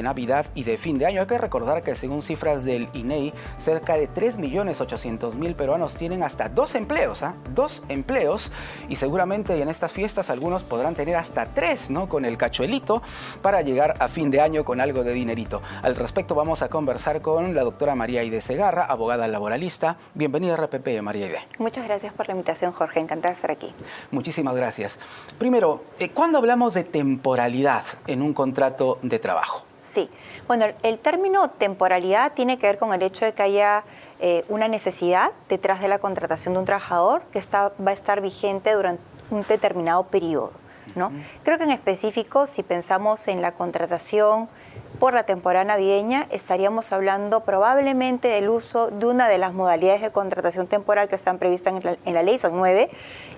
Navidad y de fin de año. Hay que recordar que según cifras del INEI, cerca de 3.800.000 peruanos tienen hasta 2 empleos, ¿ah? 2 empleos, y seguramente en estas fiestas algunos podrán tener hasta 3, ¿no? Con el cachuelito para llegar a fin de año con algo de dinerito. Al respecto vamos a conversar con la doctora María Aide Segarra, abogada laboralista. Bienvenida a RPP, María Aide. Muchas gracias por la invitación, Jorge. Encantada de estar aquí. Muchísimas gracias. Primero, ¿cuándo hablamos de temporalidad en un contrato de trabajo? Sí. Bueno, el término temporalidad tiene que ver con el hecho de que haya una necesidad detrás de la contratación de un trabajador que va a estar vigente durante un determinado periodo, ¿no? Creo que en específico, si pensamos en la contratación por la temporada navideña, estaríamos hablando probablemente del uso de una de las modalidades de contratación temporal que están previstas en la ley, son 9,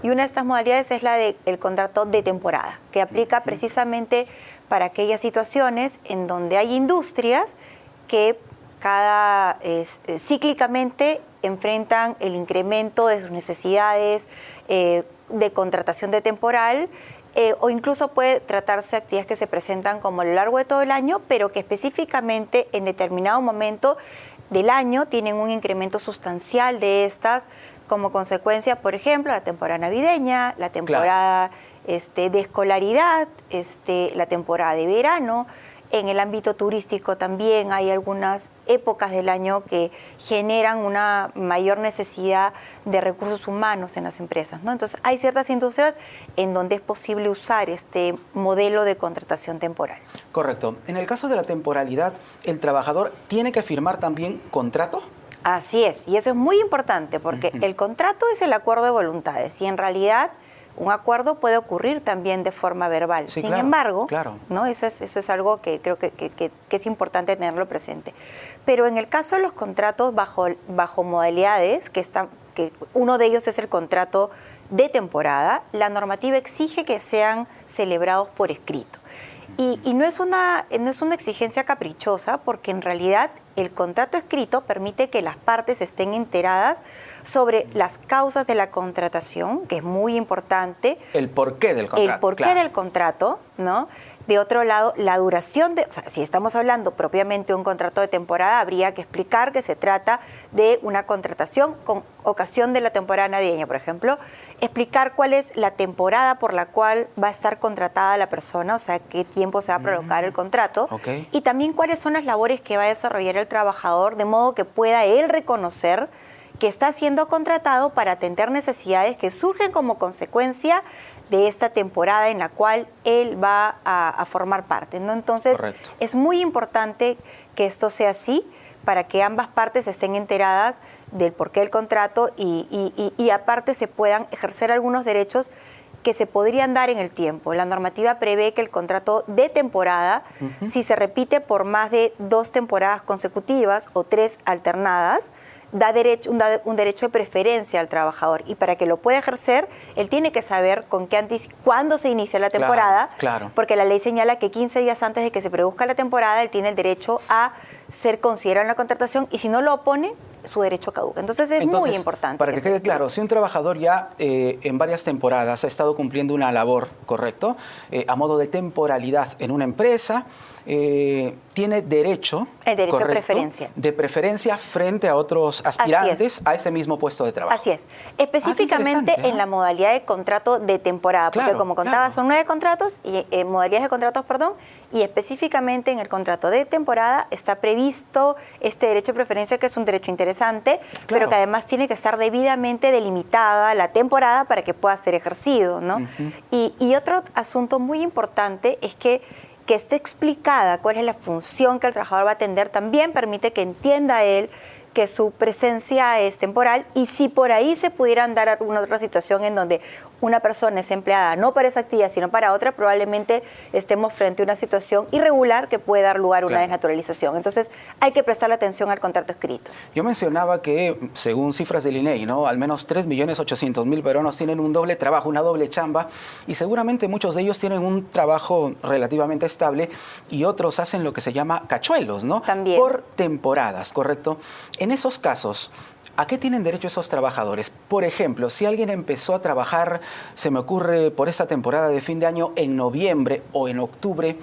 y una de estas modalidades es la del contrato de temporada, que aplica precisamente para aquellas situaciones en donde hay industrias que cíclicamente enfrentan el incremento de sus necesidades de contratación de temporal, o incluso puede tratarse de actividades que se presentan como a lo largo de todo el año, pero que específicamente en determinado momento del año tienen un incremento sustancial de estas como consecuencia, por ejemplo, la temporada navideña, la temporada de escolaridad, la temporada de verano. En el ámbito turístico también hay algunas épocas del año que generan una mayor necesidad de recursos humanos en las empresas, ¿no? Entonces, hay ciertas industrias en donde es posible usar este modelo de contratación temporal. Correcto. En el caso de la temporalidad, ¿el trabajador tiene que firmar también contrato? Así es, y eso es muy importante porque el contrato es el acuerdo de voluntades y en realidad un acuerdo puede ocurrir también de forma verbal. Sí, Sin claro, embargo, claro. ¿no? Eso es algo que creo que es importante tenerlo presente. Pero en el caso de los contratos bajo modalidades, que uno de ellos es el contrato de temporada, la normativa exige que sean celebrados por escrito. Y no es una exigencia caprichosa, porque en realidad el contrato escrito permite que las partes estén enteradas sobre las causas de la contratación, que es muy importante. El porqué del contrato. El porqué del contrato, ¿no? De otro lado, la duración o sea, si estamos hablando propiamente de un contrato de temporada, habría que explicar que se trata de una contratación con ocasión de la temporada navideña, por ejemplo, explicar cuál es la temporada por la cual va a estar contratada la persona, o sea, qué tiempo se va a prolongar el contrato, y también cuáles son las labores que va a desarrollar el trabajador, de modo que pueda él reconocer que está siendo contratado para atender necesidades que surgen como consecuencia de esta temporada en la cual él va a formar parte, ¿no? Entonces, correcto, es muy importante que esto sea así para que ambas partes estén enteradas del porqué del contrato y aparte se puedan ejercer algunos derechos que se podrían dar en el tiempo. La normativa prevé que el contrato de temporada, si se repite por más de 2 temporadas consecutivas o 3 alternadas, da un derecho de preferencia al trabajador, y para que lo pueda ejercer, él tiene que saber cuándo se inicia la temporada, claro, porque la ley señala que 15 días antes de que se produzca la temporada, él tiene el derecho a ser considerado en la contratación, y si no lo opone, su derecho caduca. Entonces es muy importante. Para que quede claro, si un trabajador ya en varias temporadas ha estado cumpliendo una labor, ¿correcto?, a modo de temporalidad en una empresa, tiene derecho, el derecho correcto, de preferencia frente a otros aspirantes a ese mismo puesto de trabajo. Así es. Específicamente en la modalidad de contrato de temporada, porque como contaba, son 9 contratos, y modalidades de contratos, perdón, y específicamente en el contrato de temporada está previsto este derecho de preferencia, que es un derecho interesante, pero que además tiene que estar debidamente delimitada la temporada para que pueda ser ejercido, ¿no? Y otro asunto muy importante es que esté explicada cuál es la función que el trabajador va a atender, también permite que entienda él que su presencia es temporal, y si por ahí se pudieran dar alguna otra situación en donde una persona es empleada no para esa actividad sino para otra, probablemente estemos frente a una situación irregular que puede dar lugar a una desnaturalización. Entonces hay que prestarle atención al contrato escrito. Yo mencionaba que según cifras del INEI, ¿no?, al menos 3.800.000 peruanos tienen un doble trabajo, una doble chamba, y seguramente muchos de ellos tienen un trabajo relativamente estable y otros hacen lo que se llama cachuelos, ¿no? También. Por temporadas, ¿correcto? En esos casos, ¿a qué tienen derecho esos trabajadores? Por ejemplo, si alguien empezó a trabajar, se me ocurre, por esta temporada de fin de año en noviembre o en octubre,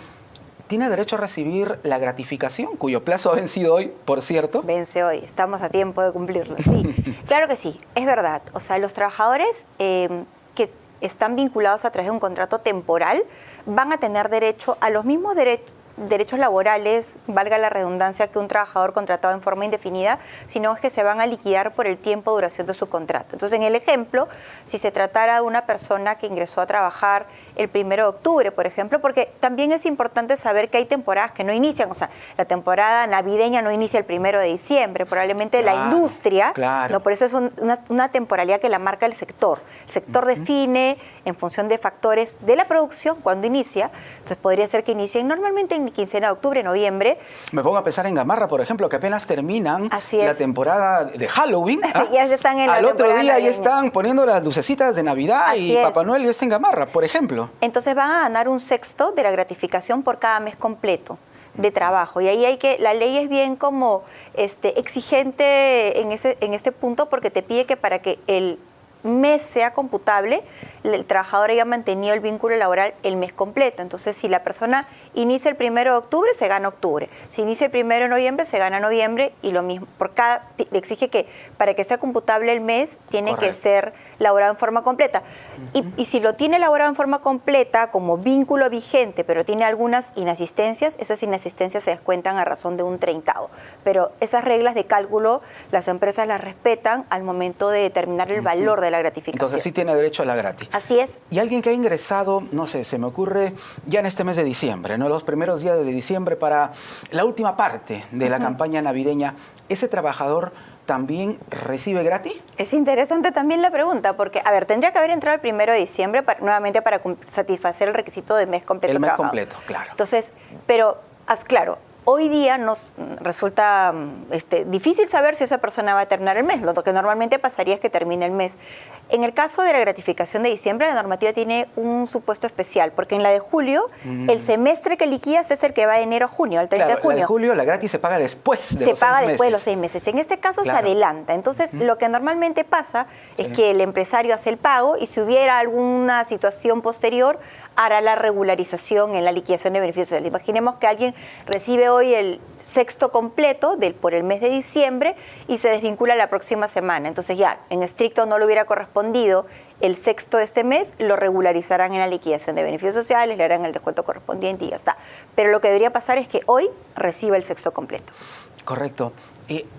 ¿tiene derecho a recibir la gratificación, cuyo plazo ha vencido hoy, por cierto? Vence hoy, estamos a tiempo de cumplirlo. Sí, claro que sí, es verdad. O sea, los trabajadores que están vinculados a través de un contrato temporal van a tener derecho a los mismos derechos laborales, valga la redundancia, que un trabajador contratado en forma indefinida, sino es que se van a liquidar por el tiempo de duración de su contrato. Entonces, en el ejemplo, si se tratara de una persona que ingresó a trabajar el 1 de octubre, por ejemplo, porque también es importante saber que hay temporadas que no inician, o sea, la temporada navideña no inicia el 1 de diciembre, probablemente la industria, no, por eso es una temporalidad que la marca el sector. El sector define en función de factores de la producción cuando inicia, entonces podría ser que inicien normalmente en quincena de octubre, noviembre. Me pongo a pensar en Gamarra, por ejemplo, que apenas terminan la temporada de Halloween. Ya están en al la otro día navideña. Ya están poniendo las lucecitas de Navidad. Así y es. Papá Noel ya está en Gamarra, por ejemplo. Entonces van a ganar un sexto de la gratificación por cada mes completo de trabajo. Y ahí la ley es bien como exigente en este punto, porque te pide que para que el mes sea computable, el trabajador haya mantenido el vínculo laboral el mes completo. Entonces, si la persona inicia el 1 de octubre, se gana octubre. Si inicia el 1 de noviembre, se gana noviembre, y lo mismo. Exige que para que sea computable el mes, tiene que ser laborado en forma completa. Y si lo tiene laborado en forma completa, como vínculo vigente, pero tiene algunas inasistencias, esas inasistencias se descuentan a razón de un 30avo. Pero esas reglas de cálculo, las empresas las respetan al momento de determinar el valor de la gratificación. Entonces sí tiene derecho a la gratis. Así es. Y alguien que ha ingresado, no sé, se me ocurre ya en este mes de diciembre, ¿no? Los primeros días de diciembre para la última parte de la campaña navideña, ¿ese trabajador también recibe gratis? Es interesante también la pregunta, porque, a ver, tendría que haber entrado el 1 de diciembre nuevamente para satisfacer el requisito de mes completo. El mes trabajado. completo, claro. Entonces, pero, claro, hoy día nos resulta difícil saber si esa persona va a terminar el mes. Lo que normalmente pasaría es que termine el mes. En el caso de la gratificación de diciembre, la normativa tiene un supuesto especial, porque en la de julio, el semestre que liquidas es el que va de enero a junio, al 30 de junio. La de julio, la gratis se paga después de los 6 meses. Se paga después de los 6 meses. En este caso se adelanta. Entonces, lo que normalmente pasa es que el empresario hace el pago, y si hubiera alguna situación posterior, hará la regularización en la liquidación de beneficios sociales. Imaginemos que alguien recibe hoy el sexto completo por el mes de diciembre y se desvincula la próxima semana. Entonces ya, en estricto no le hubiera correspondido el sexto de este mes, lo regularizarán en la liquidación de beneficios sociales, le harán el descuento correspondiente y ya está. Pero lo que debería pasar es que hoy reciba el sexto completo. Correcto.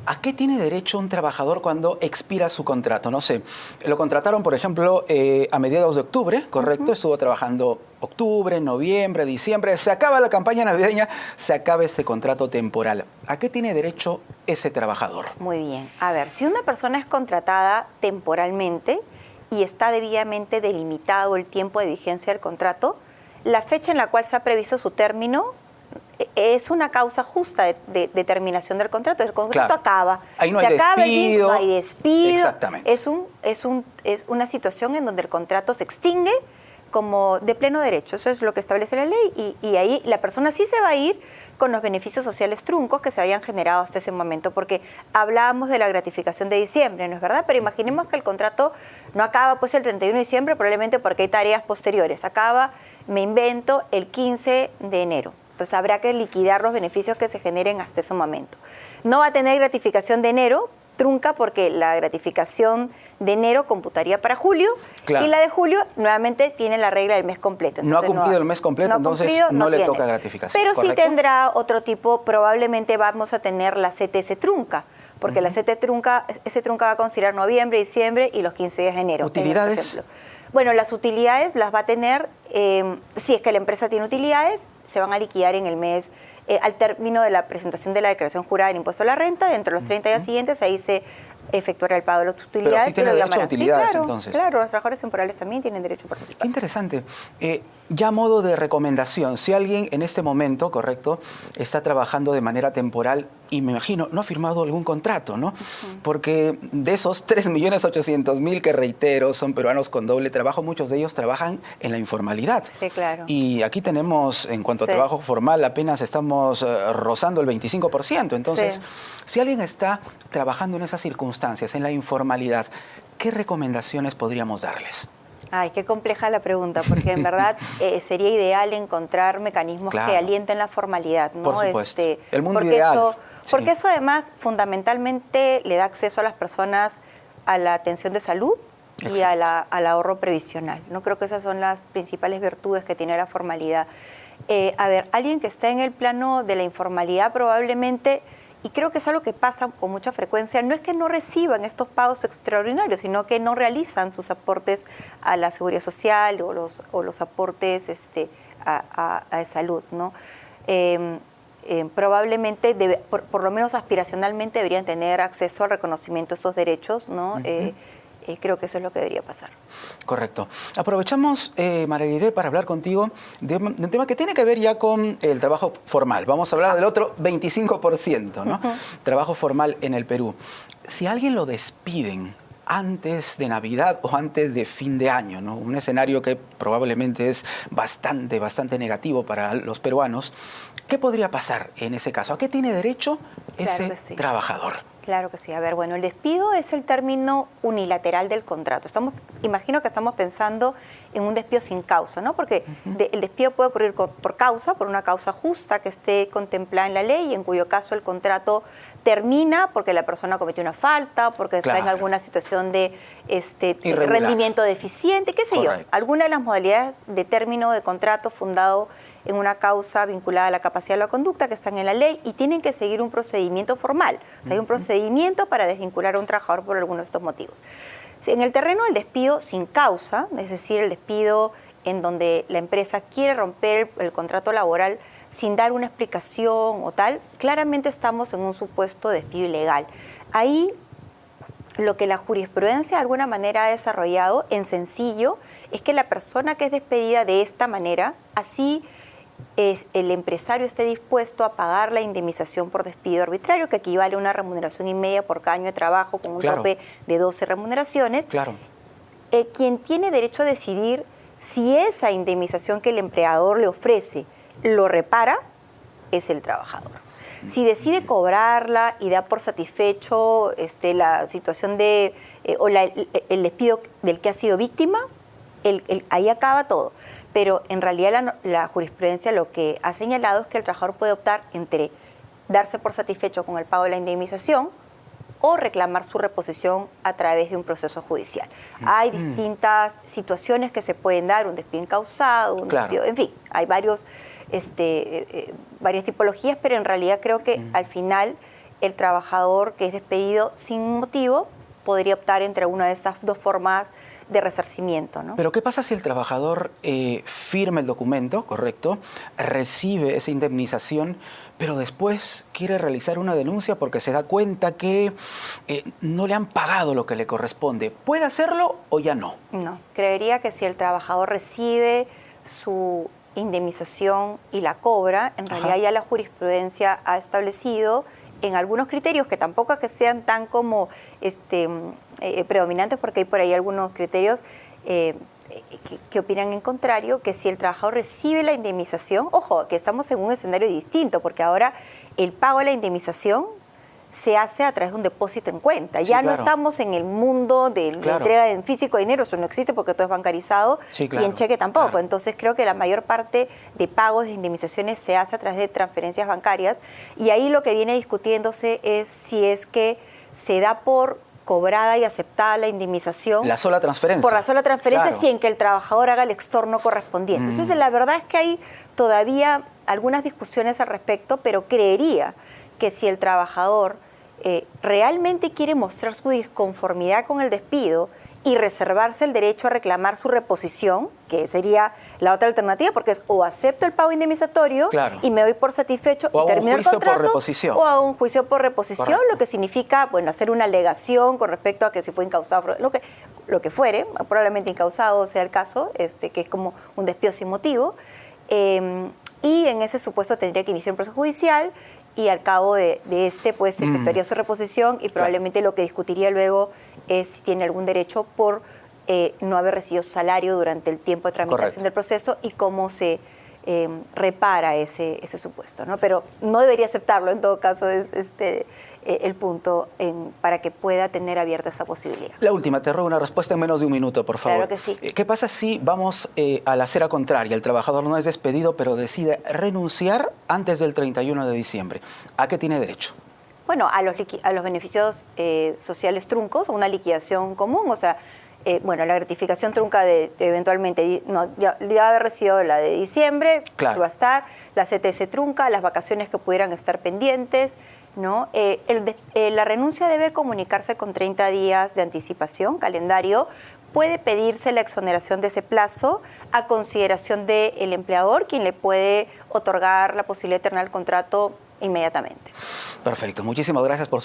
¿A qué tiene derecho un trabajador cuando expira su contrato? No sé, lo contrataron, por ejemplo, a mediados de octubre, ¿correcto? Estuvo trabajando octubre, noviembre, diciembre, se acaba la campaña navideña, se acaba este contrato temporal. ¿A qué tiene derecho ese trabajador? Muy bien. A ver, si una persona es contratada temporalmente y está debidamente delimitado el tiempo de vigencia del contrato, la fecha en la cual se ha previsto su término es una causa justa de terminación del contrato. El contrato acaba. Ahí no hay despido. No hay despido. Exactamente. Es una situación en donde el contrato se extingue como de pleno derecho. Eso es lo que establece la ley, y ahí la persona sí se va a ir con los beneficios sociales truncos que se habían generado hasta ese momento, porque hablábamos de la gratificación de diciembre, ¿no es verdad? Pero imaginemos que el contrato no acaba pues el 31 de diciembre, probablemente porque hay tareas posteriores. Acaba, me invento, el 15 de enero. Pues habrá que liquidar los beneficios que se generen hasta ese momento. No va a tener gratificación de enero, trunca, porque la gratificación de enero computaría para julio, y la de julio nuevamente tiene la regla del mes completo. Entonces, no ha cumplido el mes completo, entonces no le toca gratificación. Pero ¿correcto? sí tendrá otro tipo, probablemente vamos a tener la CTS trunca, porque la CT trunca, ese trunca va a considerar noviembre, diciembre y los 15 días de enero. ¿Utilidades? Bueno, las utilidades las va a tener, si es que la empresa tiene utilidades, se van a liquidar en el mes, al término de la presentación de la declaración jurada del impuesto a la renta, dentro de los 30 días siguientes, ahí se efectuará el pago de las utilidades. Pero sí tiene derecho a utilidades, sí, claro, entonces. Claro, los trabajadores temporales también tienen derecho a participar. Qué interesante. Ya a modo de recomendación, si alguien en este momento, correcto, está trabajando de manera temporal y me imagino no ha firmado algún contrato, ¿no? Porque de esos 3.800.000 que reitero son peruanos con doble trabajo, muchos de ellos trabajan en la informalidad. Sí, claro. Y aquí tenemos, en cuanto a trabajo formal, apenas estamos rozando el 25%. Entonces, si alguien está trabajando en esas circunstancias, en la informalidad, ¿qué recomendaciones podríamos darles? Ay, qué compleja la pregunta, porque en verdad sería ideal encontrar mecanismos que alienten la formalidad, ¿no? Por supuesto. El mundo ideal. Porque eso además fundamentalmente le da acceso a las personas a la atención de salud y al ahorro previsional. No creo que esas son las principales virtudes que tiene la formalidad. A ver, alguien que está en el plano de la informalidad probablemente, y creo que es algo que pasa con mucha frecuencia, no es que no reciban estos pagos extraordinarios, sino que no realizan sus aportes a la seguridad social o los aportes a salud, ¿no? Probablemente, por lo menos aspiracionalmente, deberían tener acceso al reconocimiento de esos derechos, ¿no? Creo que eso es lo que debería pasar. Correcto. Aprovechamos, María Aide, para hablar contigo de un tema que tiene que ver ya con el trabajo formal. Vamos a hablar del otro 25%, ¿no? Trabajo formal en el Perú. Si a alguien lo despiden antes de Navidad o antes de fin de año, ¿no? Un escenario que probablemente es bastante negativo para los peruanos, ¿qué podría pasar en ese caso? ¿A qué tiene derecho ese trabajador? Claro que sí. A ver, bueno, el despido es el término unilateral del contrato. Imagino que estamos pensando en un despido sin causa, ¿no? Porque el despido puede ocurrir por una causa justa que esté contemplada en la ley, en cuyo caso el contrato termina porque la persona cometió una falta, porque está en alguna situación de rendimiento deficiente, qué sé yo. Alguna de las modalidades de término de contrato fundado en una causa vinculada a la capacidad de la conducta que están en la ley y tienen que seguir un procedimiento formal. O sea, hay un procedimiento para desvincular a un trabajador por alguno de estos motivos. En el terreno del despido sin causa, es decir, el despido en donde la empresa quiere romper el contrato laboral sin dar una explicación o tal, claramente estamos en un supuesto de despido ilegal. Ahí lo que la jurisprudencia de alguna manera ha desarrollado en sencillo es que la persona que es despedida de esta manera, así el empresario esté dispuesto a pagar la indemnización por despido arbitrario, que equivale a una remuneración y media por cada año de trabajo con un tope de 12 remuneraciones. Quien tiene derecho a decidir si esa indemnización que el empleador le ofrece lo repara es el trabajador. Si decide cobrarla y da por satisfecho la situación el despido del que ha sido víctima, ahí acaba todo. Pero en realidad la jurisprudencia lo que ha señalado es que el trabajador puede optar entre darse por satisfecho con el pago de la indemnización o reclamar su reposición a través de un proceso judicial. Hay distintas situaciones que se pueden dar, un despido incausado, un despido, en fin, hay varias tipologías, pero en realidad creo que al final el trabajador que es despedido sin motivo podría optar entre una de estas dos formas de resarcimiento, ¿no? Pero ¿qué pasa si el trabajador firma el documento, correcto, recibe esa indemnización, pero después quiere realizar una denuncia porque se da cuenta que no le han pagado lo que le corresponde? ¿Puede hacerlo o ya no? No, creería que si el trabajador recibe su indemnización y la cobra, en realidad ya la jurisprudencia ha establecido en algunos criterios que tampoco es que sean tan como predominantes, porque hay por ahí algunos criterios que opinan en contrario, que si el trabajador recibe la indemnización, ojo, que estamos en un escenario distinto, porque ahora el pago de la indemnización se hace a través de un depósito en cuenta. Ya no estamos en el mundo de la entrega en físico de dinero, eso no existe porque todo es bancarizado y en cheque tampoco. Entonces creo que la mayor parte de pagos de indemnizaciones se hace a través de transferencias bancarias y ahí lo que viene discutiéndose es si es que se da por cobrada y aceptada la indemnización. La sola transferencia. Por la sola transferencia sin que el trabajador haga el extorno correspondiente. Entonces la verdad es que hay todavía algunas discusiones al respecto, pero creería que si el trabajador realmente quiere mostrar su disconformidad con el despido y reservarse el derecho a reclamar su reposición, que sería la otra alternativa, porque es o acepto el pago indemnizatorio y me doy por satisfecho y termino el contrato, o hago un juicio por reposición, lo que significa, bueno, hacer una alegación con respecto a que si fue incausado, lo que fuere, probablemente incausado sea el caso, que es como un despido sin motivo, y en ese supuesto tendría que iniciar un proceso judicial y al cabo de pues se efectuaría su reposición y probablemente lo que discutiría luego es si tiene algún derecho por no haber recibido salario durante el tiempo de tramitación del proceso y cómo se repara ese supuesto, ¿no? Pero no debería aceptarlo, en todo caso, es el punto para que pueda tener abierta esa posibilidad. La última, te ruego una respuesta en menos de un minuto, por favor. Claro que sí. ¿Qué pasa si vamos a la acera contraria? El trabajador no es despedido, pero decide renunciar antes del 31 de diciembre. ¿A qué tiene derecho? Bueno, a los beneficios sociales truncos, una liquidación común, o sea, bueno, la gratificación trunca de eventualmente, no, ya haber recibido la de diciembre, claro, va a estar, la CTS trunca, las vacaciones que pudieran estar pendientes, ¿no? La renuncia debe comunicarse con 30 días de anticipación, calendario. Puede pedirse la exoneración de ese plazo a consideración del empleador, quien le puede otorgar la posibilidad de terminar el contrato inmediatamente. Perfecto, muchísimas gracias por